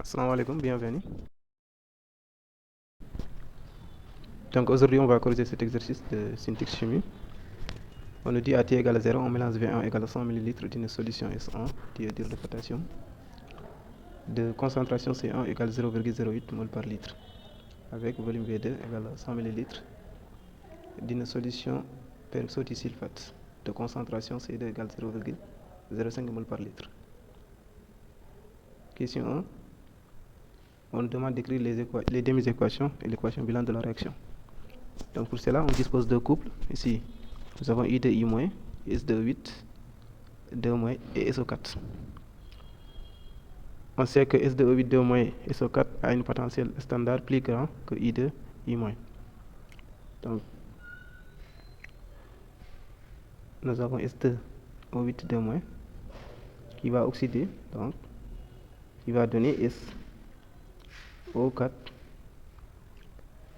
Assalamu alaikum, bienvenue. Donc aujourd'hui, on va corriger cet exercice de syntaxe chimie. On nous dit à T égale 0, on mélange V1 égale 100 ml d'une solution S1, diode de potassium, de concentration C1 égale 0,08 mol par litre, avec volume V2 égale 100 ml d'une solution peroxysulfate, de concentration C2 égale 0,05 mol par litre. Question 1. On nous demande d'écrire les demi-équations et l'équation bilan de la réaction. Donc pour cela, on dispose de couples. Ici, nous avons I de I-, S de 8, 2- et SO4. On sait que S de 8, 2- et SO4 a une potentielle standard plus grand que I de I-. Donc, nous avons S de 8, 2- qui va oxyder, donc, qui va donner SO4,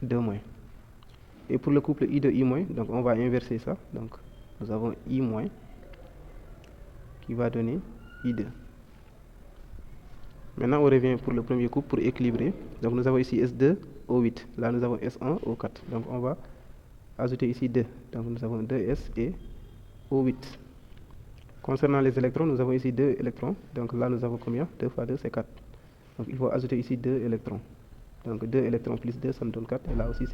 2-. Et pour le couple I de I-, donc on va inverser ça. Donc, nous avons I- qui va donner I2. Maintenant, on revient pour le premier couple pour équilibrer. Donc, nous avons ici S2, O8. Là, nous avons S1, O4. Donc, on va ajouter ici 2. Donc, nous avons 2S et O8. Concernant les électrons, nous avons ici 2 électrons. Donc, là, nous avons combien? 2 fois 2, c'est 4. Donc, il faut ajouter ici 2 électrons. Donc, 2 électrons plus 2, ça nous donne 4. Et là aussi,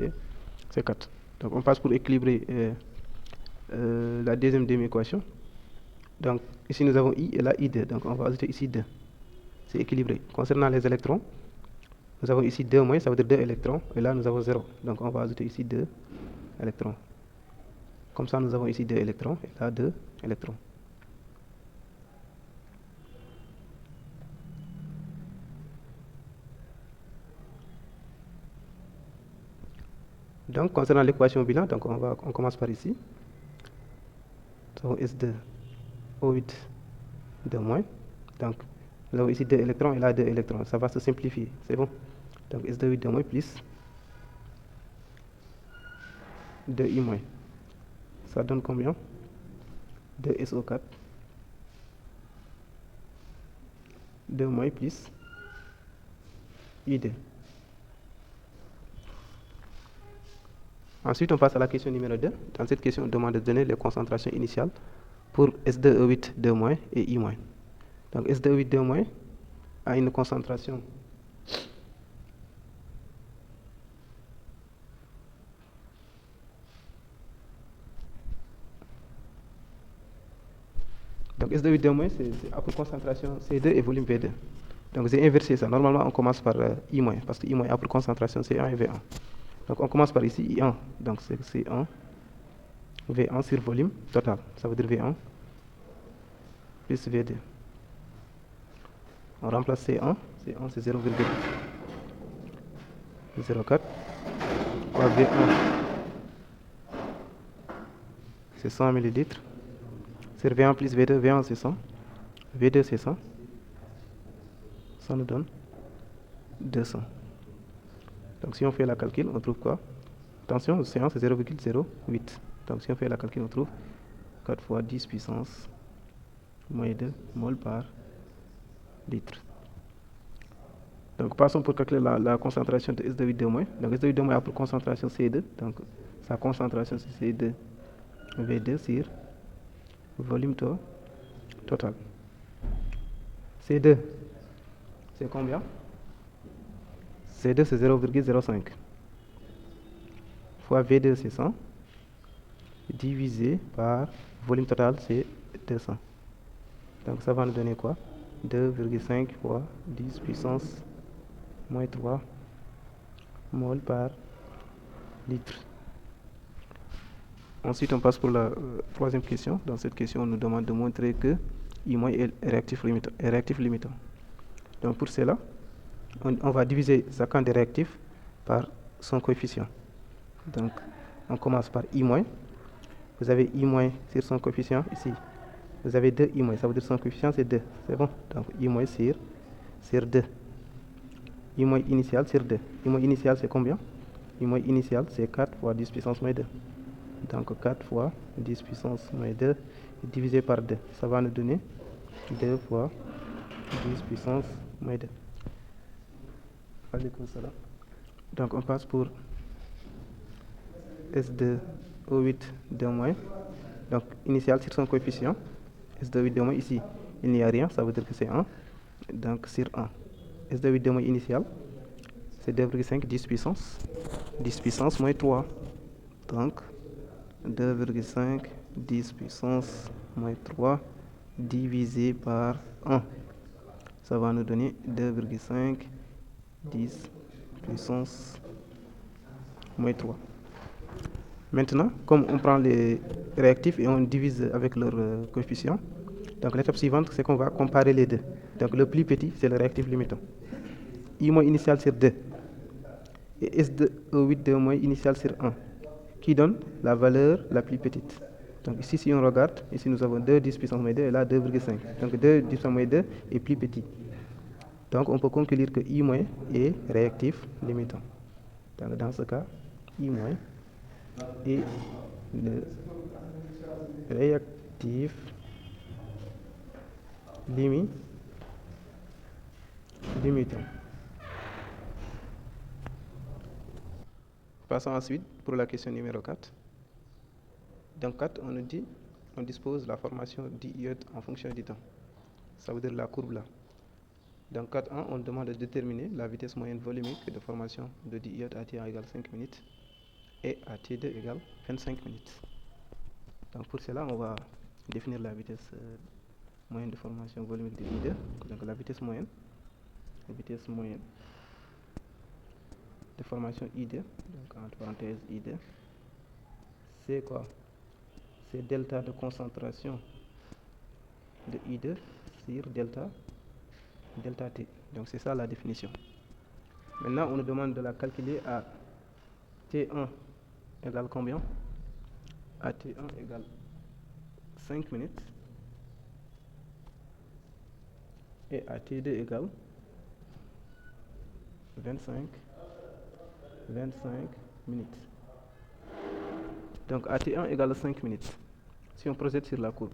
c'est 4. Donc, on passe pour équilibrer la deuxième demi-équation. Donc, ici, nous avons I et là, I2. Donc, on va ajouter ici 2. C'est équilibré. Concernant les électrons, nous avons ici 2-, ça veut dire 2 électrons. Et là, nous avons 0. Donc, on va ajouter ici 2 électrons. Comme ça, nous avons ici 2 électrons et là 2 électrons. Donc, concernant l'équation bilan, donc on commence par ici. Nous avons S2, O8, 2-. Donc, nous avons ici 2 électrons et là 2 électrons. Ça va se simplifier. C'est bon. Donc, S2, 8, 2- plus 2I-. Ça donne combien? 2SO4, 2- plus I2. Ensuite, on passe à la question numéro 2. Dans cette question, on demande de donner les concentrations initiales pour S2O8, 2- et I-. Donc, S2O8, 2- a une concentration donc S2O8, 2- c'est à pour concentration C2 et volume V2. Donc, j'ai inversé ça. Normalement, on commence par I-, parce que I- a pour concentration C1 et V1. Donc, on commence par ici I1. Donc, c'est C1, V1 sur volume total. Ça veut dire V1 plus V2. On remplace C1. C1, c'est 0,04. Fois V1, c'est 100 ml. Sur V1 plus V2, V1 c'est 100. V2 c'est 100. Ça nous donne 200. Donc si on fait la calcul, on trouve quoi? Attention, C1 c'est 0,08. Donc si on fait la calcul, on trouve 4 fois 10 puissance moins 2 mol par litre. Donc passons pour calculer la concentration de S2O8, 2-. Donc S2O8, 2- a pour concentration C2. Donc sa concentration c'est C2 V2 sur volume total. C2 c'est combien? C2 c'est 0,05 fois V2 c'est 100 divisé par volume total c'est 200. Donc ça va nous donner quoi? 2,5 fois 10 puissance moins 3 mol par litre. Ensuite, on passe pour la troisième question. Dans cette question, on nous demande de montrer que I- est réactif limitant. Donc pour cela, on va diviser chacun des réactifs par son coefficient. Donc on commence par I-. Vous avez I- sur son coefficient ici. Vous avez 2 I-, ça veut dire son coefficient c'est 2. C'est bon? Donc I- sur 2. I- initial sur 2. I- initial c'est combien? I- initial c'est 4 fois 10 puissance moins 2. Donc 4 fois 10 puissance moins 2 divisé par 2. Ça va nous donner 2 fois 10 puissance moins 2. Donc on passe pour S de O8 de moins. Donc initial sur son coefficient. S de 8 de moins ici, il n'y a rien, ça veut dire que c'est 1. Donc sur 1. S de 8 de moins initial, c'est 2,5 10 puissance. 10 puissance moins 3. Donc 2,5 10 puissance moins 3 divisé par 1. Ça va nous donner 2,5 10 puissance moins 3. Maintenant, comme on prend les réactifs et on divise avec leur coefficient, donc l'étape suivante, c'est qu'on va comparer les deux. Donc le plus petit, c'est le réactif limitant. I- initial sur 2 et S de E8 de moins initial sur 1, qui donne la valeur la plus petite. Donc ici, si on regarde, ici nous avons 2 10 puissance moins 2 et là 2,5. Donc 2 10 puissance moins 2 est plus petit. Donc on peut conclure que I- est réactif limitant. Donc dans ce cas, I- est le réactif limitant. Passons ensuite pour la question numéro 4. Dans 4, on nous dit, on dispose de la formation d'iode en fonction du temps. Ça veut dire la courbe là. Dans 4.1, on demande de déterminer la vitesse moyenne volumique de formation de d'iode à T1 égale 5 minutes et à T2 égale 25 minutes. Donc pour cela, on va définir la vitesse moyenne de formation volumique de I2. Donc la vitesse moyenne de formation I2, donc entre parenthèses I2, c'est quoi? C'est delta de concentration de I2 sur delta T. Donc c'est ça la définition. Maintenant, on nous demande de la calculer à T1 égale combien? À T1 égale 5 minutes et à T2 égale 25 minutes. Donc à T1 égale 5 minutes. Si on projette sur la courbe,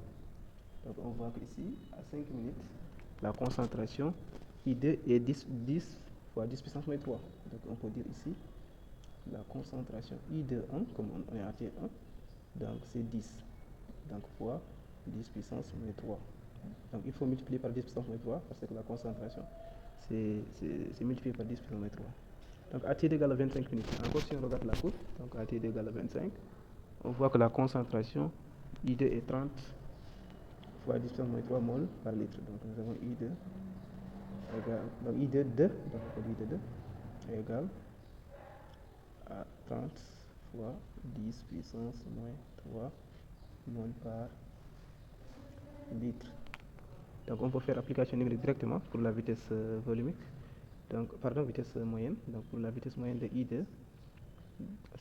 donc on voit qu'ici, à 5 minutes, la concentration I2 est 10 fois 10 puissance moins 3. Donc on peut dire ici, la concentration I2 1, comme on est à T1, donc c'est 10. Donc fois 10 puissance moins 3. Donc il faut multiplier par 10 puissance moins 3 parce que la concentration c'est multiplié par 10 puissance moins 3. Donc à T égale à 25 minutes. Encore si on regarde la courbe, donc à T égale à 25, on voit que la concentration I2 est 30 fois 10 puissance moins 3 mol par litre. Donc nous avons I2 égale, donc I2 2, donc I2 2 égale à 30 fois 10 puissance moins 3 mol par litre. Donc on peut faire application numérique directement pour la vitesse volumique. Donc, pardon, vitesse moyenne. Donc pour la vitesse moyenne de I2,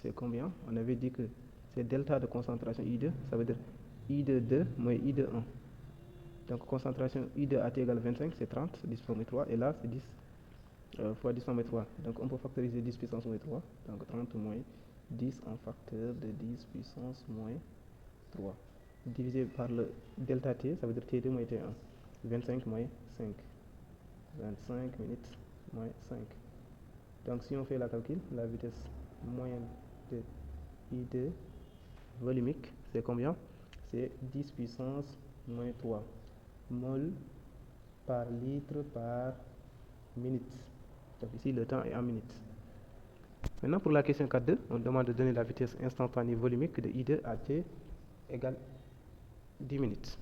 c'est combien? On avait dit que c'est delta de concentration I2, ça veut dire I2 2 moins I2 1. Donc concentration I2 à T égale 25, c'est 30, 10 puissance moins 3, et là c'est 10 fois 10 puissance moins 3. Donc on peut factoriser 10 puissance moins 3, donc 30 moins 10 en facteur de 10 puissance moins 3. Divisé par le delta T, ça veut dire T2 moins T1. 25 moins 5. 25 minutes moins 5. Donc si on fait la calcul, la vitesse moyenne de I2 volumique, c'est combien? C'est 10 puissance moins 3 mol par litre par minute. Donc ici, le temps est en minutes. Maintenant, pour la question 4.2, on demande de donner la vitesse instantanée volumique de I2 à T égale 10 minutes.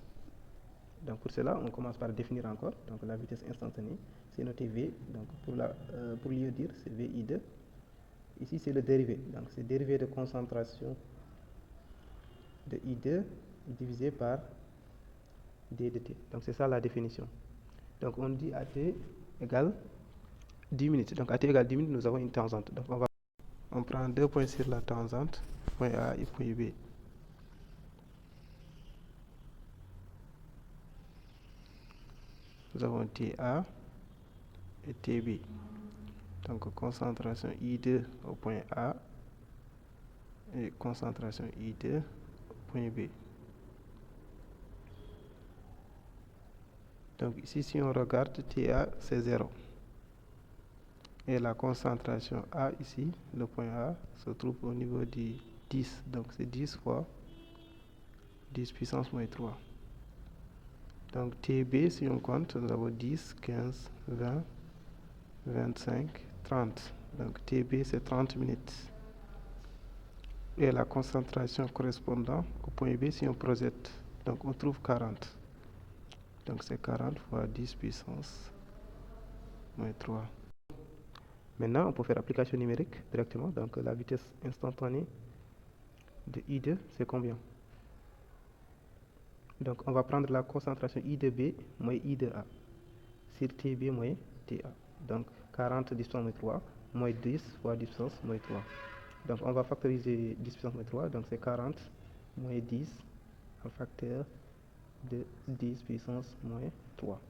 Donc pour cela, on commence par définir encore. Donc la vitesse instantanée, c'est noté V. Donc pour lieu dire, c'est VI2. Ici, c'est le dérivé. Donc c'est dérivé de concentration de I2 divisé par D de T. Donc c'est ça la définition. Donc on dit à T égale 10 minutes. Donc à T égale 10 minutes, nous avons une tangente. Donc on prend 2 points sur la tangente, point A et point B. Nous avons TA et TB. Donc concentration I2 au point A et concentration I2 au point B. Donc ici, si on regarde, TA c'est 0. Et la concentration A ici, le point A, se trouve au niveau du 10. Donc c'est 10 fois 10 puissance moins 3. Donc TB, si on compte, nous avons 10, 15, 20, 25, 30. Donc TB, c'est 30 minutes. Et la concentration correspondant au point B, si on projette, donc on trouve 40. Donc c'est 40 fois 10 puissance moins 3. Maintenant, on peut faire application numérique directement. Donc la vitesse instantanée de I2, c'est combien? Donc on va prendre la concentration I de B moins I de A sur TB moins TA. Donc 40 10 puissance moins 3 moins 10 fois 10 puissance moins 3. Donc on va factoriser 10 puissance moins 3. Donc c'est 40 moins 10 en facteur de 10 puissance moins 3.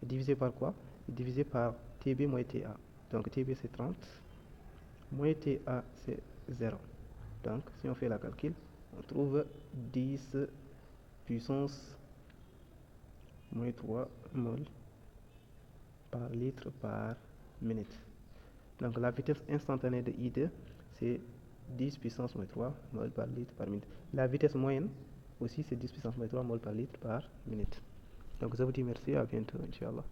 Divisé par quoi? Divisé par TB moins TA. Donc TB c'est 30, moins TA c'est 0. Donc si on fait la calcul, on trouve 10 puissance moins 3 mol par litre par minute. Donc la vitesse instantanée de I2, c'est 10 puissance moins 3 mol par litre par minute. La vitesse moyenne aussi, c'est 10 puissance moins 3 mol par litre par minute. Donc je vous dis merci, à bientôt, Inch'Allah.